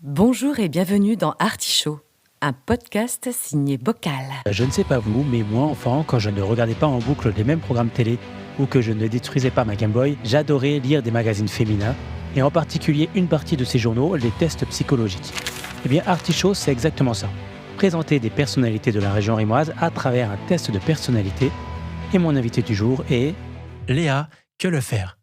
Bonjour et bienvenue dans Artichaut, un podcast signé Bocal. Je ne sais pas vous, mais moi, enfant, quand je ne regardais pas en boucle les mêmes programmes télé ou que je ne détruisais pas ma Game Boy, j'adorais lire des magazines féminins, et en particulier une partie de ces journaux, les tests psychologiques. Eh bien, Artichaut, c'est exactement ça. Présenter des personnalités de la région rimoise à travers un test de personnalité. Et mon invité du jour est... Léa, que le faire?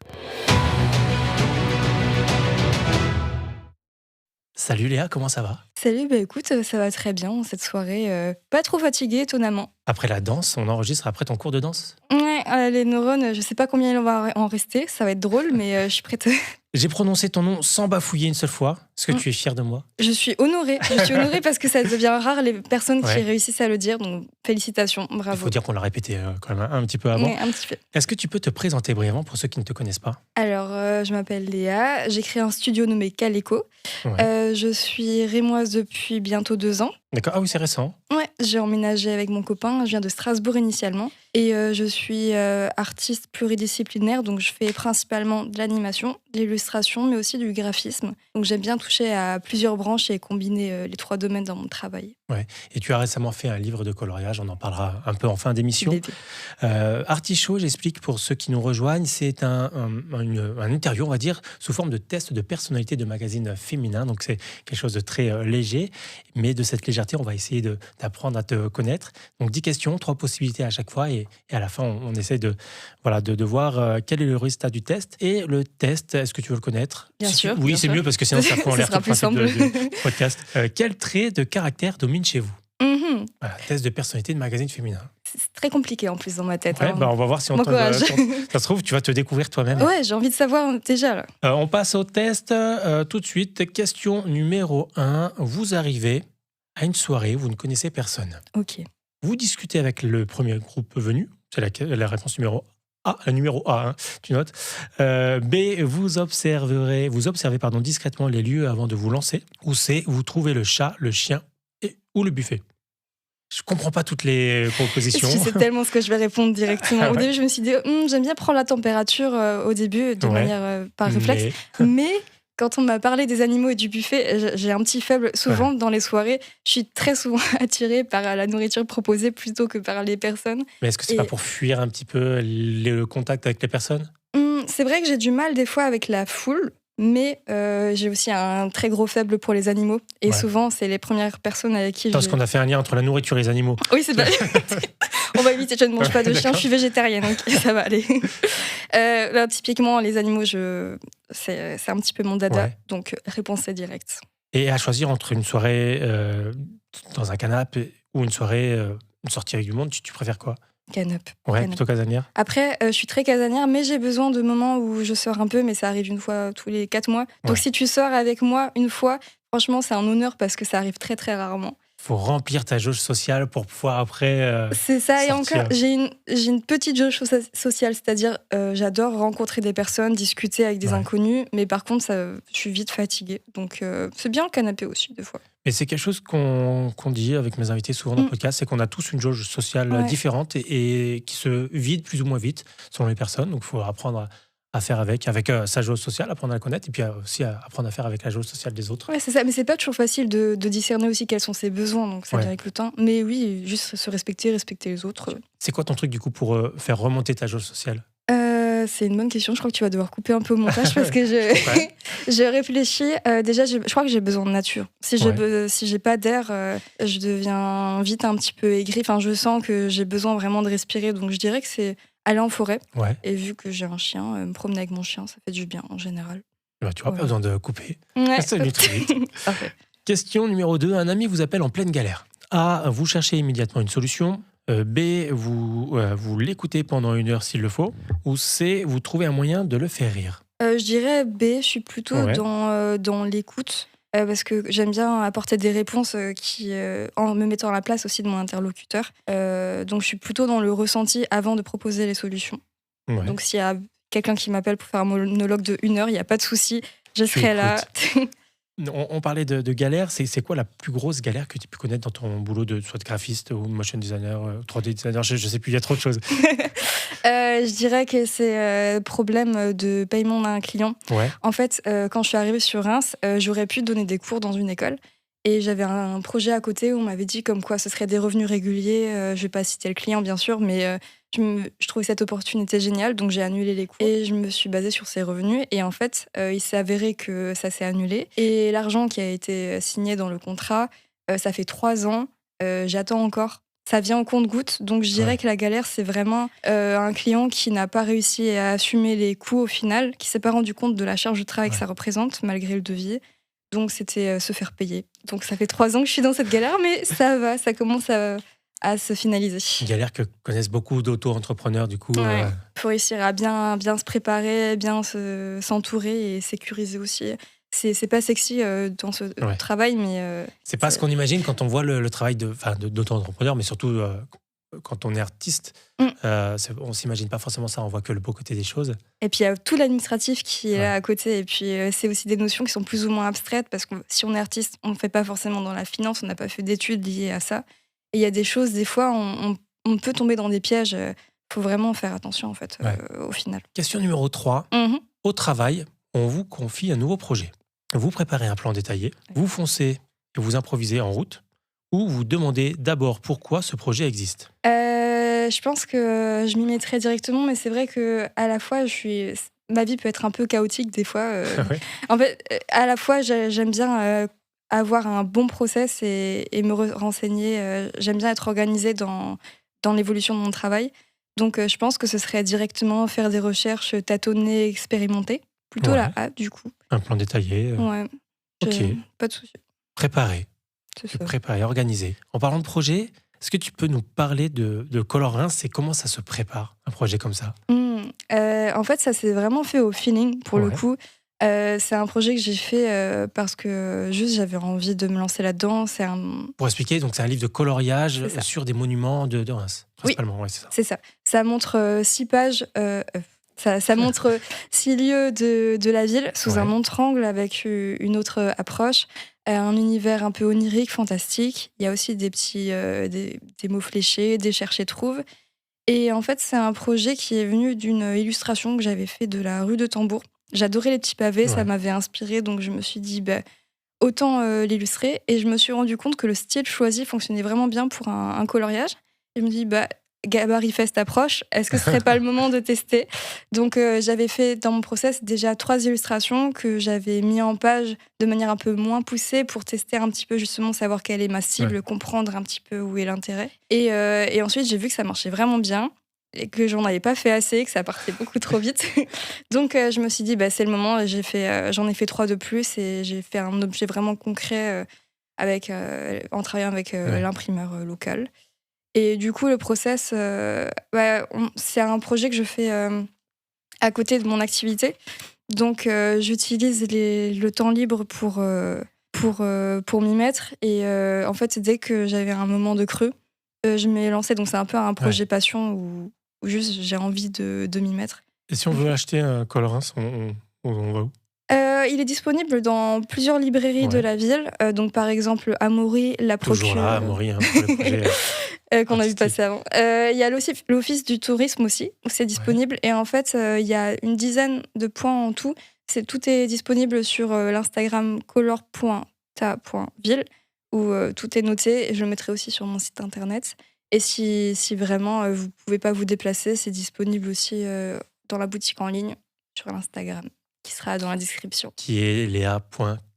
Salut Léa, comment ça va? Salut, écoute, ça va très bien cette soirée. Pas trop fatiguée, étonnamment. Après la danse, on enregistre après ton cours de danse? Ouais, les neurones, je sais pas combien il va en rester, ça va être drôle, mais je suis prête. J'ai prononcé ton nom sans bafouiller une seule fois. Est-ce que tu es fière de moi? Je suis honorée parce que ça devient rare les personnes qui réussissent à le dire, donc félicitations, Il bravo. faut dire qu'on l'a répété quand même un petit peu avant. Ouais, un petit peu. Est-ce que tu peux te présenter brièvement pour ceux qui ne te connaissent pas? Alors, je m'appelle Léa, j'ai créé un studio nommé Caleco. Je suis rémoise depuis bientôt 2 ans. D'accord, ah oui, c'est récent. Ouais, j'ai emménagé avec mon copain, je viens de Strasbourg initialement. Et je suis artiste pluridisciplinaire, donc je fais principalement de l'animation, de l'illustration, mais aussi du graphisme. Donc j'aime bien toucher à plusieurs branches et combiner les 3 domaines dans mon travail. Ouais. Et tu as récemment fait un livre de coloriage, on en parlera un peu en fin d'émission. Artichaut, j'explique pour ceux qui nous rejoignent, c'est un interview, on va dire, sous forme de test de personnalité de magazine féminin. Donc c'est quelque chose de très léger, mais de cette légèreté, on va essayer d'apprendre à te connaître. Donc 10 questions, 3 possibilités à chaque fois, et à la fin, on essaie de voir quel est le résultat du test. Et le test, est-ce que tu veux le connaître? Bien sûr. Oui, bien c'est sûr. mieux parce que sinon ça prend l'air tout le principe du podcast. Quel trait de caractère domine chez vous? Voilà, test de personnalité de magazine féminin. C'est très compliqué en plus dans ma tête. Ouais, on va voir si on Bon courage. ça se trouve, tu vas te découvrir toi-même. Ouais, j'ai envie de savoir déjà. Là. On passe au test tout de suite. Question numéro 1. Vous arrivez à une soirée, vous ne connaissez personne. Ok. Vous discutez avec le premier groupe venu. C'est la réponse numéro A. La numéro A, hein, tu notes. B. Vous observez discrètement les lieux avant de vous lancer. Ou C. Vous trouvez le chat, le chien ou le buffet. Je comprends pas toutes les propositions. Je sais tellement ce que je vais répondre directement. Au début, je me suis dit, j'aime bien prendre la température au début, de manière par réflexe. Mais quand on m'a parlé des animaux et du buffet, j'ai un petit faible. Souvent, dans les soirées, je suis très souvent attirée par la nourriture proposée plutôt que par les personnes. Mais est-ce que c'est pas pour fuir un petit peu le contact avec les personnes? C'est vrai que j'ai du mal des fois avec la foule. Mais j'ai aussi un très gros faible pour les animaux. Et souvent, c'est les premières personnes avec qui Parce qu'on a fait un lien entre la nourriture et les animaux. Oui, c'est pas... On va éviter, je ne mange pas de chien, je suis végétarienne, donc ça va aller. Là, typiquement, les animaux, c'est un petit peu mon dada. Donc, réponse est directe. Et à choisir entre une soirée dans un canapé ou une soirée, une sortie avec du monde, tu préfères quoi? Canap. Plutôt casanière. Après, je suis très casanière, mais j'ai besoin de moments où je sors un peu, mais ça arrive une fois tous les 4 mois. Donc si tu sors avec moi une fois, franchement, c'est un honneur parce que ça arrive très très rarement. Faut remplir ta jauge sociale pour pouvoir après c'est ça, sortir. Et encore, j'ai une petite jauge sociale, c'est-à-dire j'adore rencontrer des personnes, discuter avec des inconnus, mais par contre, je suis vite fatiguée. Donc c'est bien le canapé aussi, des fois. Et c'est quelque chose qu'on dit avec mes invités souvent dans le podcast, c'est qu'on a tous une jauge sociale différente et qui se vide plus ou moins vite selon les personnes. Donc il faut apprendre à faire avec sa jauge sociale, apprendre à la connaître, et puis aussi apprendre à faire avec la jauge sociale des autres. Ouais, c'est ça, mais c'est pas toujours facile de discerner aussi quels sont ses besoins, donc ça vient avec le temps. Mais oui, juste se respecter les autres. C'est quoi ton truc du coup pour faire remonter ta jauge sociale? C'est une bonne question, je crois que tu vas devoir couper un peu au montage parce que je réfléchis. Déjà, je crois que j'ai besoin de nature. Si j'ai pas d'air, je deviens vite un petit peu aigrie. Enfin, je sens que j'ai besoin vraiment de respirer, donc je dirais que c'est aller en forêt. Et vu que j'ai un chien, me promener avec mon chien, ça fait du bien en général. Tu n'auras pas besoin de couper. Ça va très vite. Question numéro 2. Un ami vous appelle en pleine galère. A. Vous cherchez immédiatement une solution. B. Vous l'écoutez pendant 1 heure s'il le faut. Ou C. Vous trouvez un moyen de le faire rire. Je dirais B. Je suis plutôt dans l'écoute. Parce que j'aime bien apporter des réponses en me mettant à la place aussi de mon interlocuteur. Donc je suis plutôt dans le ressenti avant de proposer les solutions. Donc s'il y a quelqu'un qui m'appelle pour faire un monologue de 1 heure, il n'y a pas de souci, je serai là. On parlait de galère. C'est quoi la plus grosse galère que tu peux connaître dans ton boulot soit de graphiste ou de motion designer, 3D designer? Je ne sais plus, il y a trop de choses. Je dirais que c'est problème de paiement d'un client. Ouais. En fait, quand je suis arrivée sur Reims, j'aurais pu donner des cours dans une école. Et j'avais un projet à côté où on m'avait dit comme quoi ce serait des revenus réguliers. Je ne vais pas citer le client, bien sûr, mais je trouvais cette opportunité géniale, donc j'ai annulé les cours. Et je me suis basée sur ces revenus. Et en fait, il s'est avéré que ça s'est annulé. Et l'argent qui a été signé dans le contrat, ça fait 3 ans. J'attends encore. Ça vient au compte-gouttes. Donc je dirais que la galère, c'est vraiment un client qui n'a pas réussi à assumer les coûts au final, qui ne s'est pas rendu compte de la charge de travail que ça représente, malgré le devis. Donc, c'était se faire payer. Donc, ça fait 3 ans que je suis dans cette galère, mais ça va, ça commence à se finaliser. Une galère que connaissent beaucoup d'auto-entrepreneurs, du coup. Il faut réussir à bien se préparer, bien s'entourer et sécuriser aussi. C'est pas sexy dans ce travail, mais... c'est pas ce qu'on imagine quand on voit le travail d'auto-entrepreneur, mais surtout quand on est artiste. On s'imagine pas forcément ça, on voit que le beau côté des choses. Et puis il y a tout l'administratif qui est là à côté, et puis c'est aussi des notions qui sont plus ou moins abstraites, parce que si on est artiste, on ne fait pas forcément dans la finance, on n'a pas fait d'études liées à ça. Et il y a des choses, des fois, on peut tomber dans des pièges. Il faut vraiment faire attention, en fait, au final. Question numéro 3. Au travail, on vous confie un nouveau projet. Vous préparez un plan détaillé, vous foncez et vous improvisez en route, ou vous demandez d'abord pourquoi ce projet existe. Je pense que je m'y mettrai directement, mais c'est vrai qu'à la fois, ma vie peut être un peu chaotique des fois. En fait, à la fois, j'aime bien avoir un bon process et me renseigner. J'aime bien être organisée dans l'évolution de mon travail. Donc, je pense que ce serait directement faire des recherches, tâtonner, expérimenter. Plutôt la A, du coup. Un plan détaillé. Ouais. Ok. Pas de souci. Préparé. Préparé, organisé. En parlant de projet, est-ce que tu peux nous parler de Color Reims et comment ça se prépare, un projet comme ça? En fait, ça s'est vraiment fait au feeling, pour le coup. C'est un projet que j'ai fait parce que juste j'avais envie de me lancer là-dedans. Pour expliquer, donc c'est un livre de coloriage sur des monuments de Reims, principalement. Oui, c'est ça. C'est ça. Ça montre 6 pages... Ça montre 6 lieux de la ville sous un autre angle avec une autre approche, un univers un peu onirique, fantastique. Il y a aussi des petits des mots fléchés, des chercher-trouve. Et en fait, c'est un projet qui est venu d'une illustration que j'avais fait de la rue de Tambour. J'adorais les petits pavés, ça m'avait inspiré, donc je me suis dit autant l'illustrer. Et je me suis rendu compte que le style choisi fonctionnait vraiment bien pour un coloriage. Et je me dis Gabarit Fest approche, est-ce que ce serait pas le moment de tester? Donc j'avais fait dans mon process déjà 3 illustrations que j'avais mis en page de manière un peu moins poussée pour tester un petit peu, justement savoir quelle est ma cible, comprendre un petit peu où est l'intérêt. Et ensuite j'ai vu que ça marchait vraiment bien et que j'en avais pas fait assez, que ça partait beaucoup trop vite. Donc je me suis dit c'est le moment, j'en ai fait 3 de plus et j'ai fait un objet vraiment concret en travaillant avec l'imprimeur local. Et du coup, le process, c'est un projet que je fais à côté de mon activité. Donc, j'utilise le temps libre pour m'y mettre. Et en fait, dès que j'avais un moment de creux, je m'y lancée. Donc, c'est un peu un projet passion où juste j'ai envie de m'y mettre. Et si on veut acheter un Color Reims, on va où? Il est disponible dans plusieurs librairies de la ville. Donc, par exemple, Amaury, La Procure. Toujours là, Amaury, pour les projets qu'on a vu passer avant. Il y a l'Office du tourisme aussi, où c'est disponible. Et en fait, il y a une dizaine de points en tout. Tout est disponible sur l'Instagram color.ta.ville, où tout est noté. Et je le mettrai aussi sur mon site internet. Et si vraiment vous ne pouvez pas vous déplacer, c'est disponible aussi dans la boutique en ligne sur l'Instagram, qui sera dans la description. Qui est Léa.klf.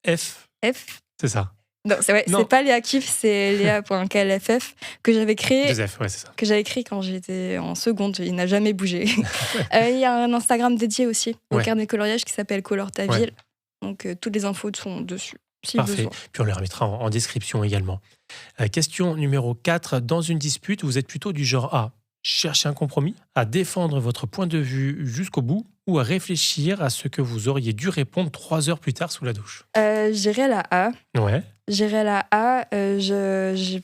C'est ça. Non, c'est pas Léa Kiff, c'est Léa.klff que j'avais créé. 2F, c'est ça. Que j'avais créé quand j'étais en seconde. Il n'a jamais bougé. Il y a un Instagram dédié aussi au carnet de coloriage qui s'appelle Color ta ville. Donc toutes les infos sont dessus. Si Parfait. Besoin. Puis on les remettra en description également. Question numéro 4. Dans une dispute, vous êtes plutôt du genre à chercher un compromis, à défendre votre point de vue jusqu'au bout, ou à réfléchir à ce que vous auriez dû répondre 3 heures plus tard sous la douche? J'irais la A. Ouais. J'irais la A. Je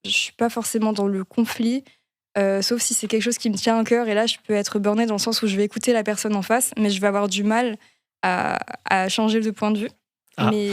suis pas forcément dans le conflit, sauf si c'est quelque chose qui me tient à cœur. Et là, je peux être burnée dans le sens où je vais écouter la personne en face, mais je vais avoir du mal à changer de point de vue. Mais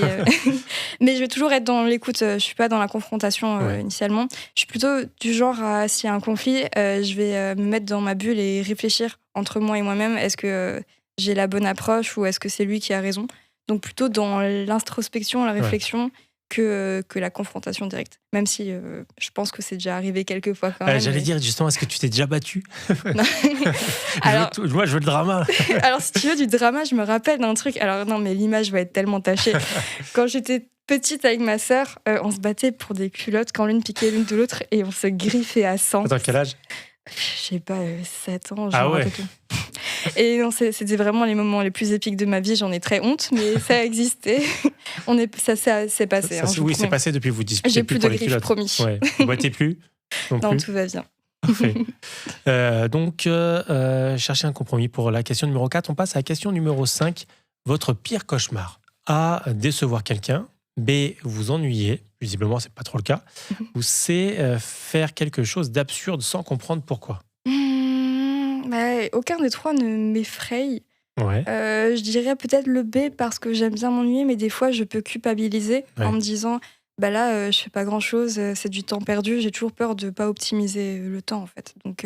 je vais toujours être dans l'écoute. Je suis pas dans la confrontation initialement. Je suis plutôt du genre à, s'il y a un conflit, je vais me mettre dans ma bulle et réfléchir entre moi et moi-même. Est-ce que j'ai la bonne approche ou est-ce que c'est lui qui a raison? Donc plutôt dans l'introspection, la réflexion que la confrontation directe. Même si je pense que c'est déjà arrivé quelques fois quand même. J'allais dire justement, est-ce que tu t'es déjà battue? Alors, je veux le drama. Alors si tu veux du drama, je me rappelle d'un truc. Alors non, mais l'image va être tellement tachée. Quand j'étais petite avec ma sœur, on se battait pour des culottes quand l'une piquait l'une de l'autre et on se griffait à sang. Attends, quel âge? Je sais pas, 7 ans. Ah ouais. Et non, c'était vraiment les moments les plus épiques de ma vie. J'en ai très honte, mais ça a existé. Ça s'est passé. Oui, c'est passé depuis que vous disputez. J'ai plus de griffes, promis. Ouais. Vous battez plus? Non, tout va bien. Parfait. Donc, cherchez un compromis pour la question numéro 4. On passe à la question numéro 5. Votre pire cauchemar. A, décevoir quelqu'un. B, vous ennuyer. Visiblement, c'est pas trop le cas. Ou C, faire quelque chose d'absurde sans comprendre pourquoi. Aucun des trois ne m'effraie. Ouais. Je dirais peut-être le B parce que j'aime bien m'ennuyer, mais des fois je peux culpabiliser en me disant là je fais pas grand chose, c'est du temps perdu. J'ai toujours peur de pas optimiser le temps en fait. Donc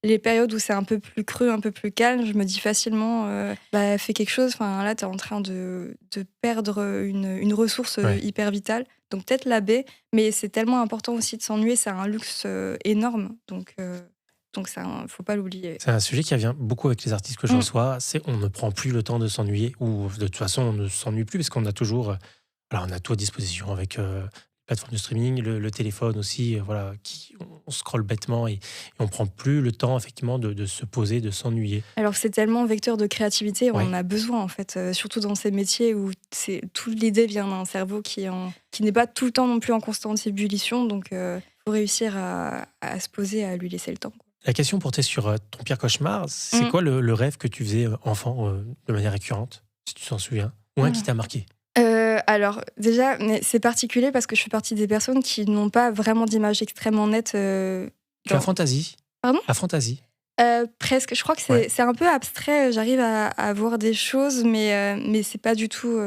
les périodes où c'est un peu plus creux, un peu plus calme, je me dis facilement fais quelque chose. Enfin là t'es en train de perdre une ressource hyper vitale. Donc peut-être la B, mais c'est tellement important aussi de s'ennuyer, c'est un luxe énorme. Donc ça, faut pas l'oublier. C'est un sujet qui revient beaucoup avec les artistes que je reçois. C'est on ne prend plus le temps de s'ennuyer, ou de toute façon on ne s'ennuie plus parce qu'on a toujours, on a tout à disposition avec les plateformes de streaming, le téléphone aussi. On scrolle bêtement et on prend plus le temps effectivement de se poser, de s'ennuyer. Alors c'est tellement vecteur de créativité, on en a besoin en fait, surtout dans ces métiers où toute l'idée vient d'un cerveau qui n'est pas tout le temps non plus en constante ébullition. Donc faut réussir à se poser, à lui laisser le temps. La question portait sur ton pire cauchemar. C'est quoi le rêve que tu faisais enfant de manière récurrente, si tu t'en souviens? Ou un qui t'a marqué? Alors déjà, mais c'est particulier parce que je fais partie des personnes qui n'ont pas vraiment d'image extrêmement nette. Tu as la fantaisie? Pardon? La fantaisie? Presque. Je crois que c'est un peu abstrait. J'arrive à voir des choses, mais c'est pas du tout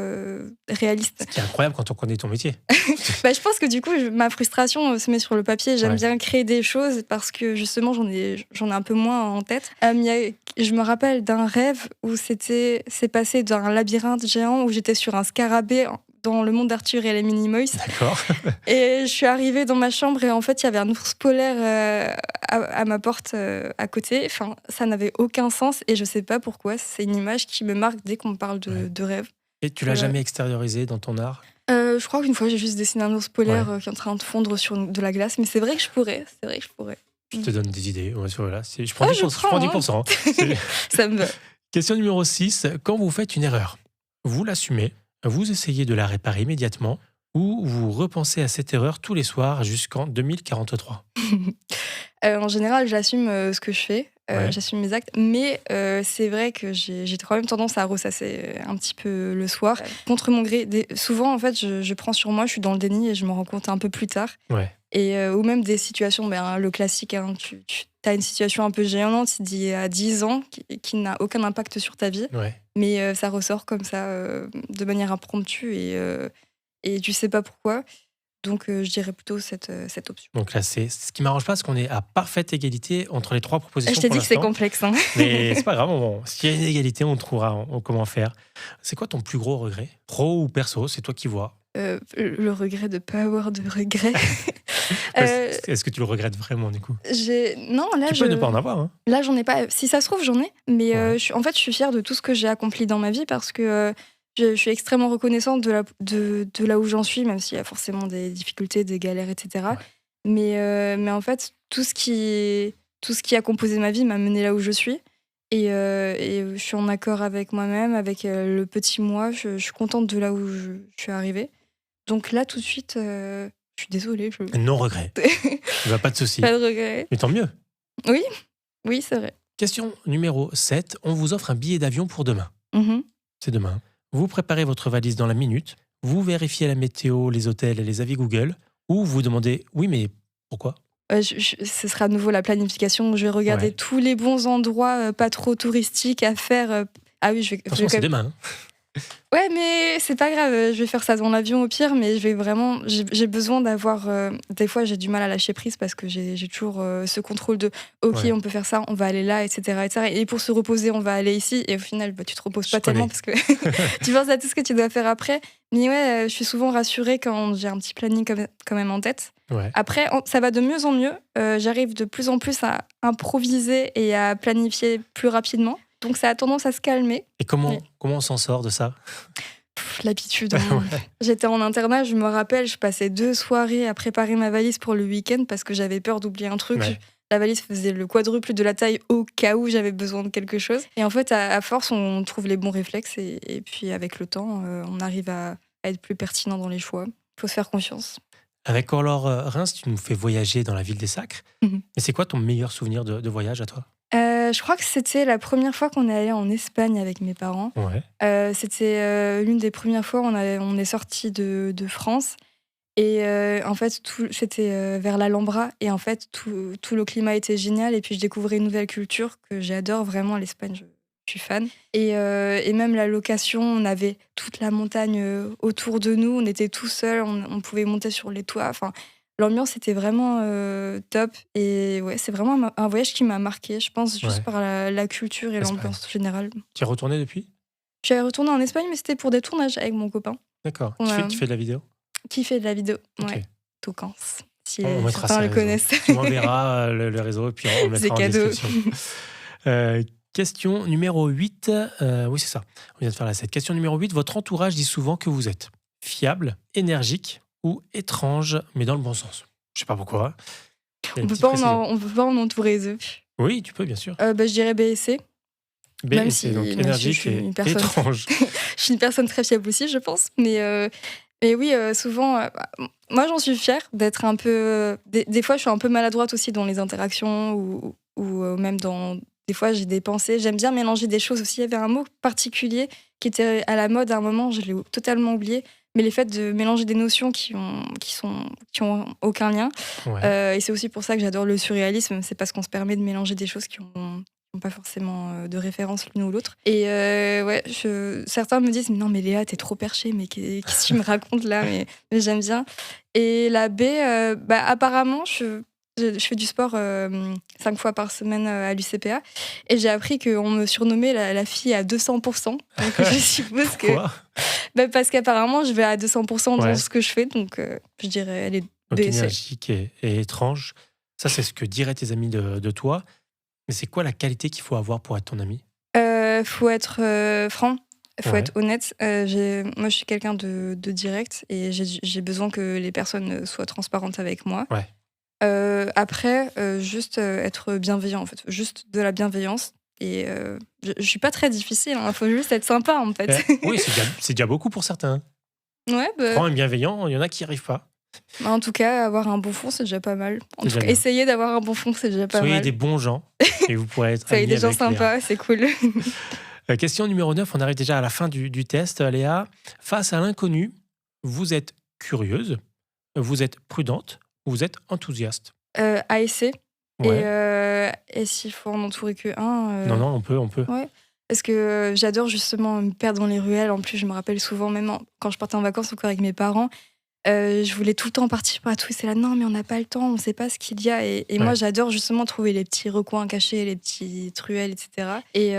réaliste. Ce qui est incroyable quand on connaît ton métier. Je pense que du coup, ma frustration se met sur le papier. J'aime bien créer des choses parce que justement, j'en ai un peu moins en tête. Je me rappelle d'un rêve où c'est passé d'un labyrinthe géant où j'étais sur un scarabée dans le monde d'Arthur et les Minimoys. D'accord. Et je suis arrivée dans ma chambre et en fait, il y avait un ours polaire à ma porte à côté. Enfin, ça n'avait aucun sens et je sais pas pourquoi. C'est une image qui me marque dès qu'on me parle de rêve. Et tu l'as jamais extériorisé dans ton art? Je crois qu'une fois, j'ai juste dessiné un ours polaire qui est en train de fondre sur de la glace. Mais c'est vrai que je pourrais. Je te donne des idées. Voilà. Je prends 10%. Ça me va. Question numéro 6. Quand vous faites une erreur, vous l'assumez, vous essayez de la réparer immédiatement ou vous repensez à cette erreur tous les soirs jusqu'en 2043? En général, j'assume ce que je fais. J'assume mes actes, mais c'est vrai que j'ai quand même tendance à ressasser un petit peu le soir, contre mon gré. Souvent, en fait, je prends sur moi, je suis dans le déni et je me rends compte un peu plus tard. Ou même des situations, le classique, tu as une situation un peu gênante d'il y a 10 ans qui n'a aucun impact sur ta vie, mais ça ressort comme ça, de manière impromptue et tu sais pas pourquoi. Donc, je dirais plutôt cette option. Donc là, ce qui m'arrange pas, c'est qu'on est à parfaite égalité entre les trois propositions. Je t'ai dit que c'est complexe. Mais c'est pas grave, s'il y a une égalité, on trouvera comment faire. C'est quoi ton plus gros regret? Pro ou perso, c'est toi qui vois. Le regret de ne pas avoir de regret. Est-ce que tu le regrettes vraiment, du coup? Non, là, tu peux ne pas en avoir. Hein. Là, j'en ai pas. Si ça se trouve, j'en ai. Mais en fait, je suis fière de tout ce que j'ai accompli dans ma vie parce que je suis extrêmement reconnaissante de là où j'en suis, même s'il y a forcément des difficultés, des galères, etc. Mais en fait, tout ce qui a composé ma vie m'a menée là où je suis. Et je suis en accord avec moi-même, avec le petit moi. Je suis contente de là où je suis arrivée. Donc là, tout de suite, je suis désolée. Non regret. Pas de souci. Pas de regret. Mais tant mieux. Oui, c'est vrai. Question numéro 7. On vous offre un billet d'avion pour demain. C'est demain. Vous préparez votre valise dans la minute. Vous vérifiez la météo, les hôtels et les avis Google. Ou vous demandez, oui, mais pourquoi? Ce sera à nouveau la planification. Je vais regarder tous les bons endroits pas trop touristiques à faire. Ah oui, attention, c'est demain. Ouais, mais c'est pas grave, je vais faire ça dans l'avion au pire, mais j'ai besoin d'avoir. Des fois, j'ai du mal à lâcher prise parce que j'ai toujours ce contrôle de OK, Ouais. on peut faire ça, on va aller là, etc., etc. Et pour se reposer, on va aller ici. Et au final, bah, tu te reposes pas tellement parce que tu penses à tout ce que tu dois faire après. Mais ouais, je suis souvent rassurée quand j'ai un petit planning quand même en tête. Ouais. Après, ça va de mieux en mieux. J'arrive de plus en plus à improviser et à planifier plus rapidement. Donc ça a tendance à se calmer. Et comment Oui. on s'en sort de ça? L'habitude. Hein. J'étais en internat, je me rappelle, je passais 2 soirées à préparer ma valise pour le week-end parce que j'avais peur d'oublier un truc. Ouais. La valise faisait le quadruple de la taille au cas où j'avais besoin de quelque chose. Et en fait, à force, on trouve les bons réflexes et puis avec le temps, on arrive à être plus pertinent dans les choix. Il faut se faire confiance. Avec Aurore Reims, tu nous fais voyager dans la ville des Sacres. Mhm. Et c'est quoi ton meilleur souvenir de voyage à toi? Je crois que c'était la première fois qu'on est allé en Espagne avec mes parents. Ouais. C'était l'une des premières fois où on est sorti de France. Et en fait, c'était vers l'Alhambra. Et en fait, tout le climat était génial. Et puis, je découvrais une nouvelle culture que j'adore vraiment, l'Espagne. Je suis fan. Et même la location, on avait toute la montagne autour de nous. On était tout seuls. On pouvait monter sur les toits. Enfin, l'ambiance était vraiment top. Et ouais, c'est vraiment un voyage qui m'a marqué, je pense, juste Ouais. par la culture et Espagne. l'ambiance générale. Tu es retourné depuis? Je suis retournée en Espagne, mais c'était pour des tournages avec mon copain. D'accord. On a- Tu fais de la vidéo? Qui fait de la vidéo. Ok. Ouais. Toucans. Si On mettra certains ça le sur les connaissent. réseaux. Tu m'enverras le réseau et puis on le C'est mettra en cadeau. description. Question numéro 8. Oui, c'est ça. On vient de faire la 7. Question numéro 8. Votre entourage dit souvent que vous êtes fiable, énergique ou étrange, mais dans le bon sens. Je sais pas pourquoi. Il y a On une peut petite pas précision. on peut pas en entourer deux. Oui, tu peux, bien sûr. Je dirais B et C. B Même et si- C, donc même si énergique je suis et une personne- étrange. Je suis une personne très fiable aussi, je pense. Mais oui, souvent, moi j'en suis fière d'être un peu. Des fois, je suis un peu maladroite aussi dans les interactions ou même dans. Des fois, j'ai des pensées. J'aime bien mélanger des choses aussi. Il y avait un mot particulier qui était à la mode à un moment, je l'ai totalement oublié. Mais les faits de mélanger des notions qui ont aucun lien. Ouais. Et c'est aussi pour ça que j'adore le surréalisme. C'est parce qu'on se permet de mélanger des choses qui ont pas forcément de référence l'une ou l'autre. Et ouais, certains me disent non mais Léa t'es trop perchée, mais qu'est-ce que tu me racontes là, mais j'aime bien. Et la B, apparemment je fais du sport 5 fois par semaine à l'UCPA et j'ai appris qu'on me surnommait la fille à 200%. Donc je suppose que Pourquoi? parce qu'apparemment je vais à 200% dans Ouais. ce que je fais, donc je dirais elle est Donc B et C. énergique et étrange. Ça, c'est ce que diraient tes amis de toi. Mais c'est quoi la qualité qu'il faut avoir pour être ton ami? Faut être franc, faut Ouais. être honnête. Moi, je suis quelqu'un de direct et j'ai besoin que les personnes soient transparentes avec moi. Ouais. Après, juste être bienveillant, en fait. Juste de la bienveillance. Et je suis pas très difficile, il faut juste être sympa, en fait. Oui, c'est déjà beaucoup pour certains. Ouais, Franc et bienveillant, il y en a qui n'y arrivent pas. en tout cas, avoir un bon fond, c'est déjà pas mal. En C'est tout cas, déjà bien. essayer d'avoir un bon fond, c'est déjà pas Soyez mal. des bons gens et vous pourrez être Soyez amis des gens avec Léa. sympas, c'est cool. Question numéro 9, on arrive déjà à la fin du test. Léa, face à l'inconnu, vous êtes curieuse, vous êtes prudente, vous êtes enthousiaste. A et C. Ouais. Et s'il faut en entourer que un. Non, on peut. Ouais. Parce que j'adore justement me perdre dans les ruelles. En plus, je me rappelle souvent, même quand je partais en vacances encore avec mes parents, je voulais tout le temps partir par tout. C'est là, non, mais on n'a pas le temps, on ne sait pas ce qu'il y a. Et moi, Ouais. j'adore justement trouver les petits recoins cachés, les petites ruelles, etc. Et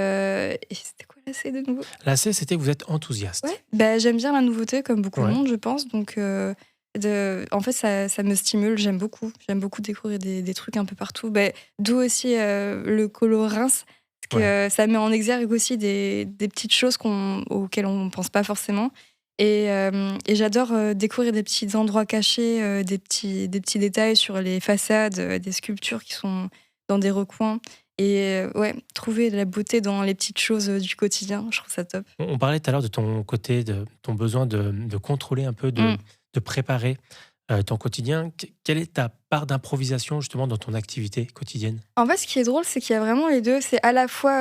c'était quoi la C de nouveau? La C, c'était vous êtes enthousiaste. Ouais. J'aime bien la nouveauté, comme beaucoup de Ouais. monde, je pense. Donc, en fait, ça me stimule. J'aime beaucoup. J'aime beaucoup découvrir des trucs un peu partout. D'où aussi le colo Reims. Parce que ça met en exergue aussi des petites choses auxquelles on ne pense pas forcément. Et j'adore découvrir des petits endroits cachés, des petits détails sur les façades, des sculptures qui sont dans des recoins. Et trouver de la beauté dans les petites choses du quotidien, je trouve ça top. On parlait tout à l'heure de ton côté, de ton besoin de contrôler un peu, de préparer ton quotidien. Quelle est ta part d'improvisation justement dans ton activité quotidienne? En fait, ce qui est drôle, c'est qu'il y a vraiment les deux. C'est à la fois,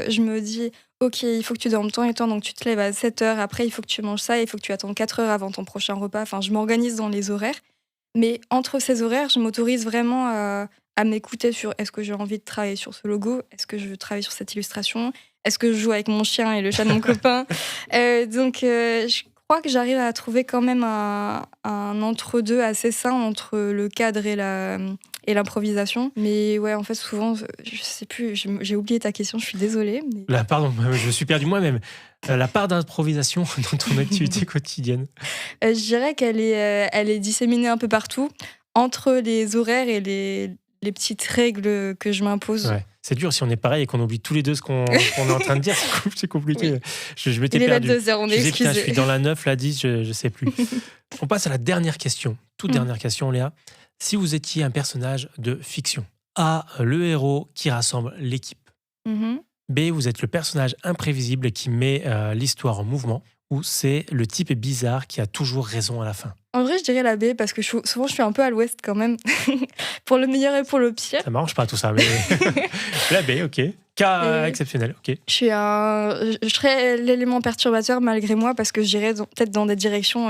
je me dis, ok, il faut que tu dormes tant et tant, donc tu te lèves à 7h, après il faut que tu manges ça, il faut que tu attendes 4 heures avant ton prochain repas. Enfin, je m'organise dans les horaires. Mais entre ces horaires, je m'autorise vraiment à à m'écouter sur est-ce que j'ai envie de travailler sur ce logo, est-ce que je veux travailler sur cette illustration, est-ce que je joue avec mon chien et le chat de mon copain. Donc, je crois que j'arrive à trouver quand même un entre-deux assez sain entre le cadre et l'improvisation. Mais ouais, en fait, souvent, je sais plus, j'ai oublié ta question, je suis désolée. Mais... Là, pardon, je me suis perdu moi-même. La part d'improvisation dans ton activité quotidienne. Je dirais qu'elle est disséminée un peu partout, entre les horaires et les petites règles que je m'impose. Ouais. C'est dur si on est pareil et qu'on oublie tous les deux ce qu'on est en train de dire, c'est compliqué. Oui. Je m'étais perdu. Il est 22h, on est excusé. Je suis dans la 9, la 10, je sais plus. On passe à la dernière question, toute dernière question, Léa. Si vous étiez un personnage de fiction, A, le héros qui rassemble l'équipe, B, vous êtes le personnage imprévisible qui met l'histoire en mouvement, ou C, le type bizarre qui a toujours raison à la fin? En vrai, je dirais la B, parce que souvent, je suis un peu à l'ouest quand même, pour le meilleur et pour le pire. Ça m'arrange pas tout ça, mais la B, ok. Cas exceptionnel, ok. Je serais l'élément perturbateur malgré moi, parce que j'irais peut-être dans des directions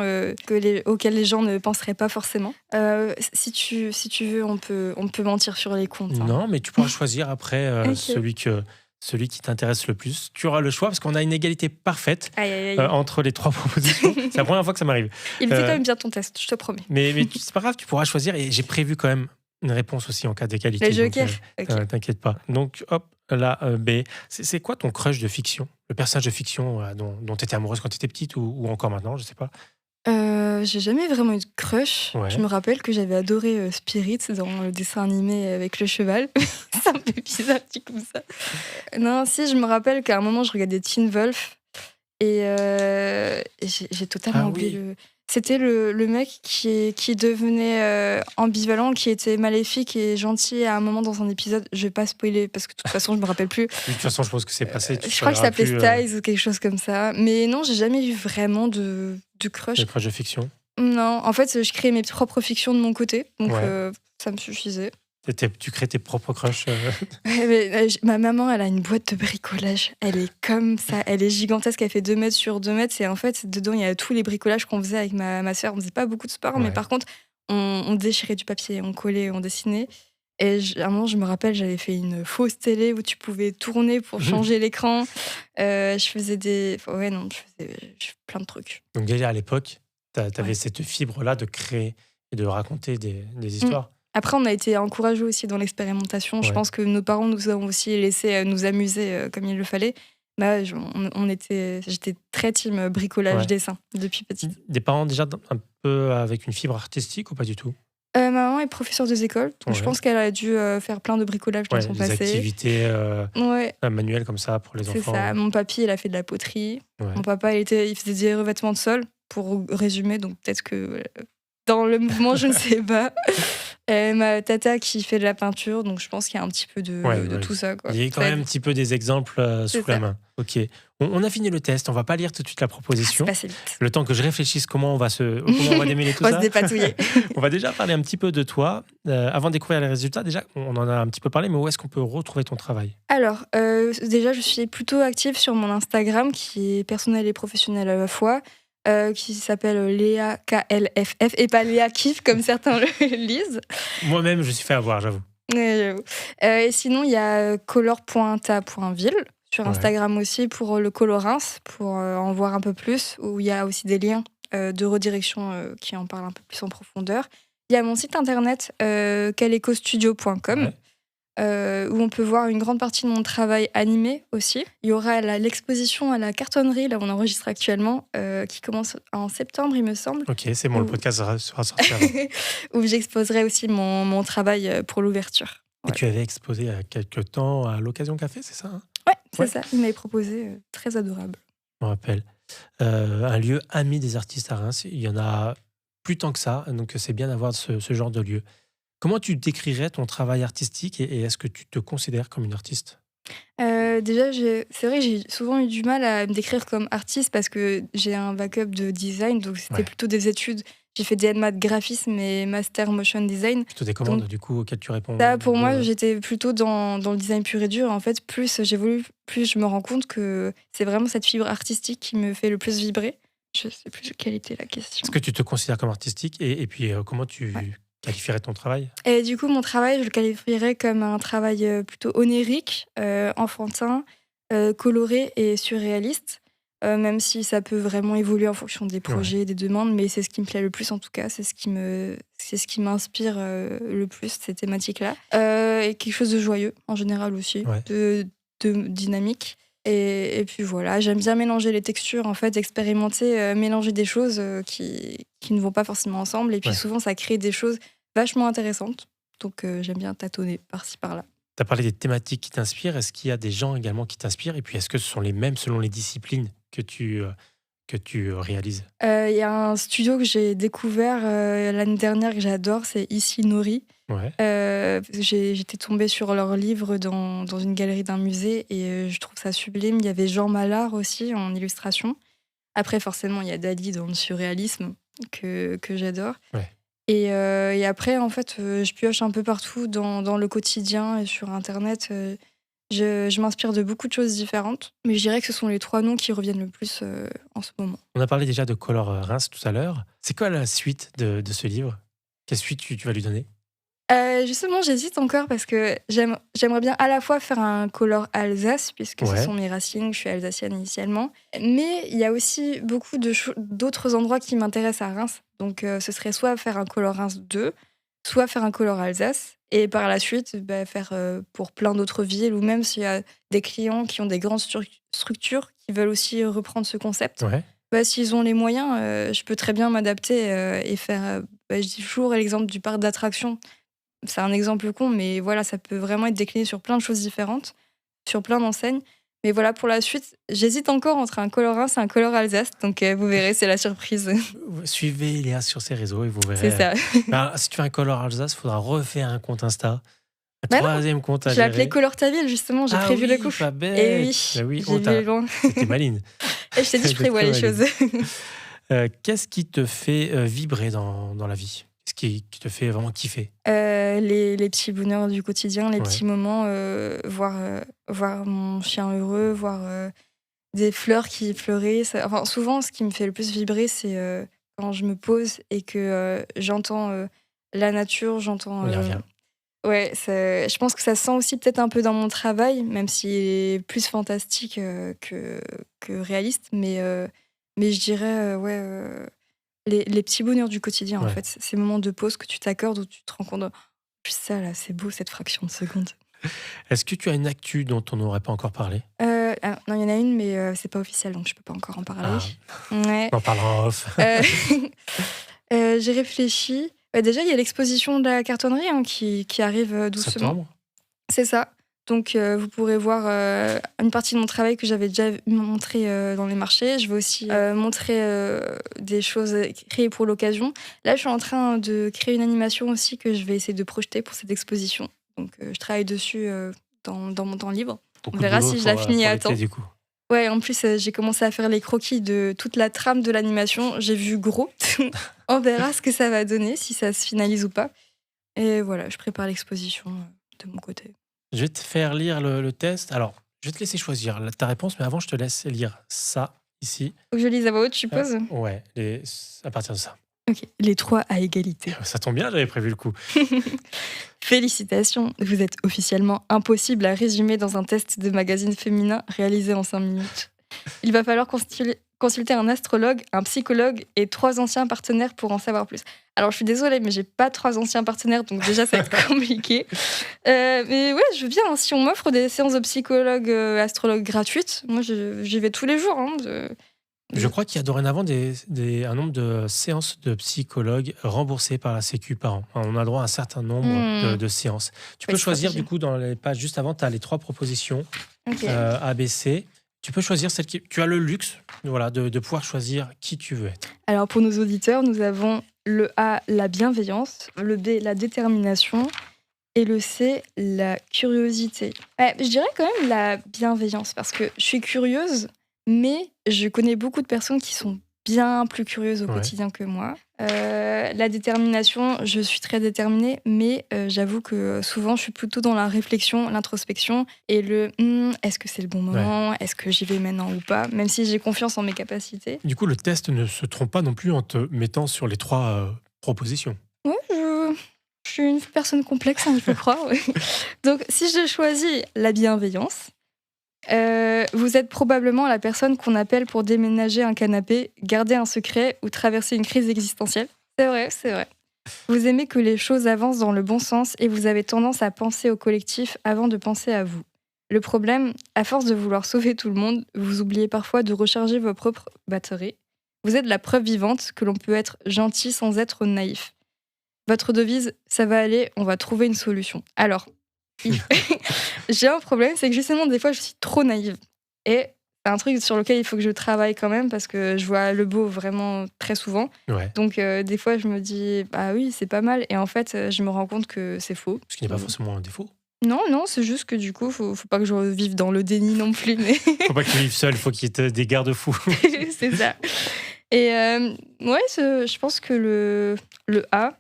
auxquelles les gens ne penseraient pas forcément. Si tu veux, on peut mentir sur les comptes. Hein. Non, mais tu pourras choisir après celui qui t'intéresse le plus. Tu auras le choix parce qu'on a une égalité parfaite entre les trois propositions. C'est la première fois que ça m'arrive. Il fait quand même bien ton test, je te promets. Mais c'est pas grave, tu pourras choisir. Et j'ai prévu quand même une réponse aussi en cas d'égalité. Les jokers. T'inquiète pas. Donc, hop, là, B. C'est quoi ton crush de fiction? Le personnage de fiction dont tu étais amoureuse quand tu étais petite ou encore maintenant, je sais pas. J'ai jamais vraiment eu de crush. Ouais. Je me rappelle que j'avais adoré Spirit dans le dessin animé avec le cheval. Ça me fait bizarre, dit comme ça. Non, si, je me rappelle qu'à un moment, je regardais Teen Wolf et j'ai totalement oublié le... C'était le mec qui devenait ambivalent, qui était maléfique et gentil à un moment dans un épisode. Je vais pas spoiler parce que de toute façon, je me rappelle plus. De toute façon, je pense que c'est passé. Je crois qu'il s'appelait Styles ou quelque chose comme ça. Mais non, j'ai jamais eu vraiment de crush. De crush de fiction? Non, en fait, je créais mes propres fictions de mon côté. Donc, ça me suffisait. Tu crées tes propres crushs. Ma maman, elle a une boîte de bricolage. Elle est comme ça. Elle est gigantesque. Elle fait 2 mètres sur 2 mètres. Et en fait, dedans, il y a tous les bricolages qu'on faisait avec ma soeur. On faisait pas beaucoup de sport, mais par contre, on déchirait du papier, on collait, on dessinait. Et à un moment, je me rappelle, j'avais fait une fausse télé où tu pouvais tourner pour changer l'écran. Je faisais je faisais plein de trucs. Donc déjà, à l'époque, tu avais cette fibre-là de créer et de raconter des histoires. Après, on a été encouragés aussi dans l'expérimentation. Je pense que nos parents nous ont aussi laissé nous amuser comme il le fallait. Bah, j'étais très team bricolage-dessin depuis petite. Des parents déjà un peu avec une fibre artistique ou pas du tout? Ma maman est professeure des écoles, donc je pense qu'elle a dû faire plein de bricolage dans son passé. Des activités manuelles comme ça pour les enfants. C'est ça. Mon papy, il a fait de la poterie. Mon papa, il faisait des revêtements de sol, pour résumer. Donc peut-être que dans le mouvement, je ne sais pas. Ma tata qui fait de la peinture, donc je pense qu'il y a un petit peu de tout ça. Quoi. Il y a quand même un petit peu des exemples sous la main. Ok. On a fini le test, on va pas lire tout de suite la proposition. C'est passé vite. Le temps que je réfléchisse comment on va démêler tout ça. On va se dépatouiller. On va déjà parler un petit peu de toi. Avant de découvrir les résultats, déjà, on en a un petit peu parlé, mais où est-ce qu'on peut retrouver ton travail? Alors, déjà, je suis plutôt active sur mon Instagram, qui est personnel et professionnel à la fois. Qui s'appelle Léa KLFF et pas Léa Kiff comme certains le lisent. Moi-même, je suis fait avoir, j'avoue. Et sinon, il y a color.ta.ville sur Instagram aussi pour le colorins, pour en voir un peu plus, où il y a aussi des liens de redirection qui en parlent un peu plus en profondeur. Il y a mon site internet calecostudio.com. Où on peut voir une grande partie de mon travail animé aussi. Il y aura l'exposition à la cartonnerie, là où on enregistre actuellement, qui commence en septembre, il me semble. Ok, c'est bon, le podcast sera sorti avant. Où j'exposerai aussi mon travail pour l'ouverture. Et tu avais exposé il y a quelques temps à l'Occasion Café, c'est ça? C'est ça. Il m'avait proposé, très adorable. Je me rappelle. Un lieu ami des artistes à Reims. Il y en a plus tant que ça, donc c'est bien d'avoir ce genre de lieu. Comment tu décrirais ton travail artistique et est-ce que tu te considères comme une artiste? Déjà, c'est vrai que j'ai souvent eu du mal à me décrire comme artiste parce que j'ai un backup de design, donc c'était plutôt des études. J'ai fait des maths graphisme et master motion design. Plutôt des commandes du coup auxquelles tu réponds? Ça, pour moi, j'étais plutôt dans le design pur et dur. En fait, plus j'évolue, plus je me rends compte que c'est vraiment cette fibre artistique qui me fait le plus vibrer. Je sais plus quelle était la question. Est-ce que tu te considères comme artistique et puis comment tu qualifierais ton travail ? Et du coup, mon travail, je le qualifierais comme un travail plutôt onirique, enfantin, coloré et surréaliste. Même si ça peut vraiment évoluer en fonction des projets, des demandes, mais c'est ce qui me plaît le plus en tout cas, c'est ce qui m'inspire le plus, ces thématiques-là. Et quelque chose de joyeux en général aussi, de dynamique. Et puis voilà, j'aime bien mélanger les textures, en fait, expérimenter, mélanger des choses qui ne vont pas forcément ensemble. Et puis souvent, ça crée des choses vachement intéressantes. Donc j'aime bien tâtonner par-ci, par-là. Tu as parlé des thématiques qui t'inspirent. Est-ce qu'il y a des gens également qui t'inspirent ? Et puis, est-ce que ce sont les mêmes selon les disciplines que tu réalises ? Il y a un studio que j'ai découvert l'année dernière que j'adore, c'est Ici Nori. J'étais tombée sur leurs livres dans une galerie d'un musée et je trouve ça sublime. Il y avait Jean Mallard aussi en illustration. Après, forcément, il y a Dali dans le surréalisme que j'adore. Et après, en fait, je pioche un peu partout dans le quotidien et sur Internet. Je m'inspire de beaucoup de choses différentes, mais je dirais que ce sont les 3 noms qui reviennent le plus en ce moment. On a parlé déjà de Color Reims tout à l'heure. C'est quoi la suite de ce livre ? Quelle suite tu vas lui donner ? Justement, j'hésite encore parce que j'aimerais bien à la fois faire un Color Alsace, puisque ce sont mes racines, je suis alsacienne initialement, mais il y a aussi beaucoup d'autres endroits qui m'intéressent à Reims. Donc ce serait soit faire un Color Reims 2, soit faire un Color Alsace, et par la suite faire pour plein d'autres villes, ou même s'il y a des clients qui ont des grandes structures qui veulent aussi reprendre ce concept. S'ils ont les moyens, je peux très bien m'adapter et faire... je dis toujours l'exemple du parc d'attractions. C'est un exemple con, mais voilà, ça peut vraiment être décliné sur plein de choses différentes, sur plein d'enseignes. Mais voilà, pour la suite, j'hésite encore entre un Color Reims et un Color Alsace. Donc vous verrez, c'est la surprise. Suivez Léa sur ses réseaux et vous verrez. C'est ça. Alors, si tu fais un Color Alsace, il faudra refaire un compte Insta. Un troisième compte à gérer. gérer. Je l'ai appelé Color ta ville, justement. J'ai prévu le coup. Pas bête. Et oui, j'ai vu loin. C'était maline. Et je t'ai dit, je prévois les choses. Qu'est-ce qui te fait vibrer dans la vie ? Qui te fait vraiment kiffer ? Les petits bonheurs du quotidien, les petits moments, voir mon chien heureux, voir des fleurs qui fleurissent. Enfin, souvent, ce qui me fait le plus vibrer, c'est quand je me pose et que j'entends la nature, j'entends... je pense que ça se sent aussi peut-être un peu dans mon travail, même s'il est plus fantastique que réaliste, mais je dirais... Les petits bonheurs du quotidien, en fait. Ces moments de pause que tu t'accordes où tu te rends compte plus ça, là, c'est beau, cette fraction de seconde. Est-ce que tu as une actu dont on n'aurait pas encore parlé ? Non, il y en a une, mais c'est pas officiel, donc je peux pas encore en parler. On en parlera en off. J'ai réfléchi. Déjà, il y a l'exposition de la cartonnerie qui arrive doucement. Septembre. C'est ça. Donc, vous pourrez voir une partie de mon travail que j'avais déjà montré dans les marchés. Je vais aussi montrer des choses créées pour l'occasion. Là, je suis en train de créer une animation aussi que je vais essayer de projeter pour cette exposition. Donc, je travaille dessus dans mon temps libre. On verra si je la finis à temps. Ouais, en plus, j'ai commencé à faire les croquis de toute la trame de l'animation. J'ai vu gros. On verra ce que ça va donner, si ça se finalise ou pas. Et voilà, je prépare l'exposition de mon côté. Je vais te faire lire le test. Alors, je vais te laisser choisir ta réponse, mais avant, je te laisse lire ça, ici. Faut que je lise à voix haute, je suppose. Ouais, à partir de ça. Ok, les 3 à égalité. Ça tombe bien, j'avais prévu le coup. Félicitations, vous êtes officiellement impossible à résumer dans un test de magazine féminin réalisé en 5 minutes. Il va falloir consulter un astrologue, un psychologue et 3 anciens partenaires pour en savoir plus. Alors, je suis désolée, mais j'ai pas 3 anciens partenaires, donc déjà, ça va être compliqué. Mais ouais, je veux bien, hein, si on m'offre des séances de psychologue, astrologue gratuites, moi, j'y vais tous les jours. Je crois qu'il y a dorénavant un nombre de séances de psychologue remboursées par la Sécu par an. On a droit à un certain nombre de séances. Tu peux choisir, du coup, dans les pages juste avant, tu as les 3 propositions A, B, C. Tu peux choisir celle qui... Tu as le luxe de pouvoir choisir qui tu veux être. Alors, pour nos auditeurs, nous avons le A, la bienveillance, le B, la détermination, et le C, la curiosité. Je dirais quand même la bienveillance, parce que je suis curieuse, mais je connais beaucoup de personnes qui sont bien plus curieuses au quotidien que moi. La détermination, je suis très déterminée, mais j'avoue que souvent, je suis plutôt dans la réflexion, l'introspection, et est-ce que c'est le bon moment ? Est-ce que j'y vais maintenant ou pas ? Même si j'ai confiance en mes capacités. Du coup, le test ne se trompe pas non plus en te mettant sur les 3 propositions. Ouais, Je suis une personne complexe, il faut croire. Ouais. Donc, si je choisis la bienveillance, vous êtes probablement la personne qu'on appelle pour déménager un canapé, garder un secret ou traverser une crise existentielle. C'est vrai. Vous aimez que les choses avancent dans le bon sens et vous avez tendance à penser au collectif avant de penser à vous. Le problème, à force de vouloir sauver tout le monde, vous oubliez parfois de recharger vos propres batteries. Vous êtes la preuve vivante que l'on peut être gentil sans être naïf. Votre devise, ça va aller, on va trouver une solution. Alors, j'ai un problème, c'est que justement, des fois, je suis trop naïve. Et c'est un truc sur lequel il faut que je travaille quand même parce que je vois le beau vraiment très souvent. Ouais. Donc, des fois, je me dis, bah oui, c'est pas mal. Et en fait, je me rends compte que c'est faux. Ce qui n'est pas forcément un défaut. Non, c'est juste que du coup, faut pas que je vive dans le déni non plus. Mais... faut pas que tu vives seul, faut qu'il y ait des garde-fous. c'est ça. Et je pense que le A,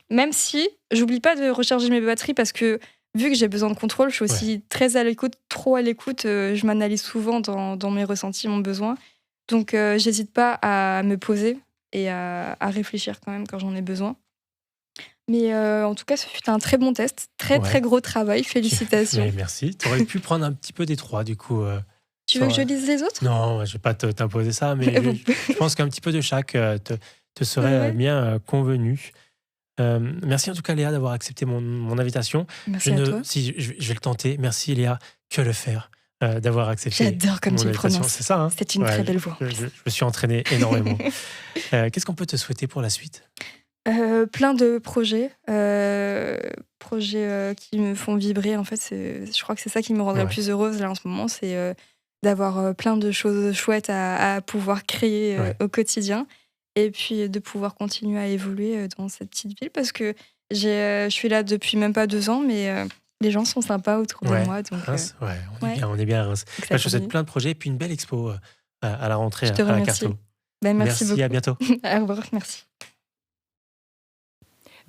même si j'oublie pas de recharger mes batteries parce que vu que j'ai besoin de contrôle, je suis aussi très à l'écoute, trop à l'écoute. Je m'analyse souvent dans mes ressentis, mon besoin. Donc, j'hésite pas à me poser et à réfléchir quand même quand j'en ai besoin. Mais en tout cas, ce fut un très bon test. Très gros travail. Félicitations. Merci. Tu aurais pu prendre un petit peu des trois, du coup. Tu veux que je lise les autres ? Non, je ne vais pas t'imposer ça, mais je pense qu'un petit peu de chaque te serait bien convenu. Merci en tout cas, Léa, d'avoir accepté mon invitation. Merci à toi. Si, je vais le tenter. Merci, Léa. Que le faire d'avoir accepté. J'adore comme tu le prononces. C'est ça, hein ? C'est une très belle voix. Je me suis entraîné énormément. Qu'est-ce qu'on peut te souhaiter pour la suite ? Plein de projets qui me font vibrer. En fait, je crois que c'est ça qui me rendrait le plus heureuse là en ce moment, c'est d'avoir plein de choses chouettes à pouvoir créer au quotidien, et puis de pouvoir continuer à évoluer dans cette petite ville parce que je suis là depuis même pas 2 ans, mais les gens sont sympas autour de moi. Donc, on est bien à Reims. Je te souhaite plein de projets et puis une belle expo à la rentrée à la Carto. Merci beaucoup. À bientôt. Au revoir, merci.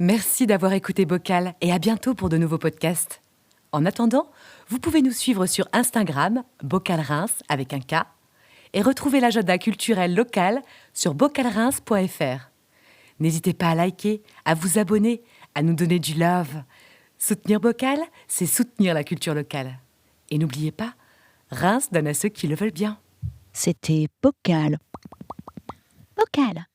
Merci d'avoir écouté Bocal et à bientôt pour de nouveaux podcasts. En attendant, vous pouvez nous suivre sur Instagram, Bocal Reims avec un K, et retrouver l'agenda culturel local sur bocalreims.fr. N'hésitez pas à liker, à vous abonner, à nous donner du love. Soutenir Bocal, c'est soutenir la culture locale. Et n'oubliez pas, Reims donne à ceux qui le veulent bien. C'était Bocal. Bocal.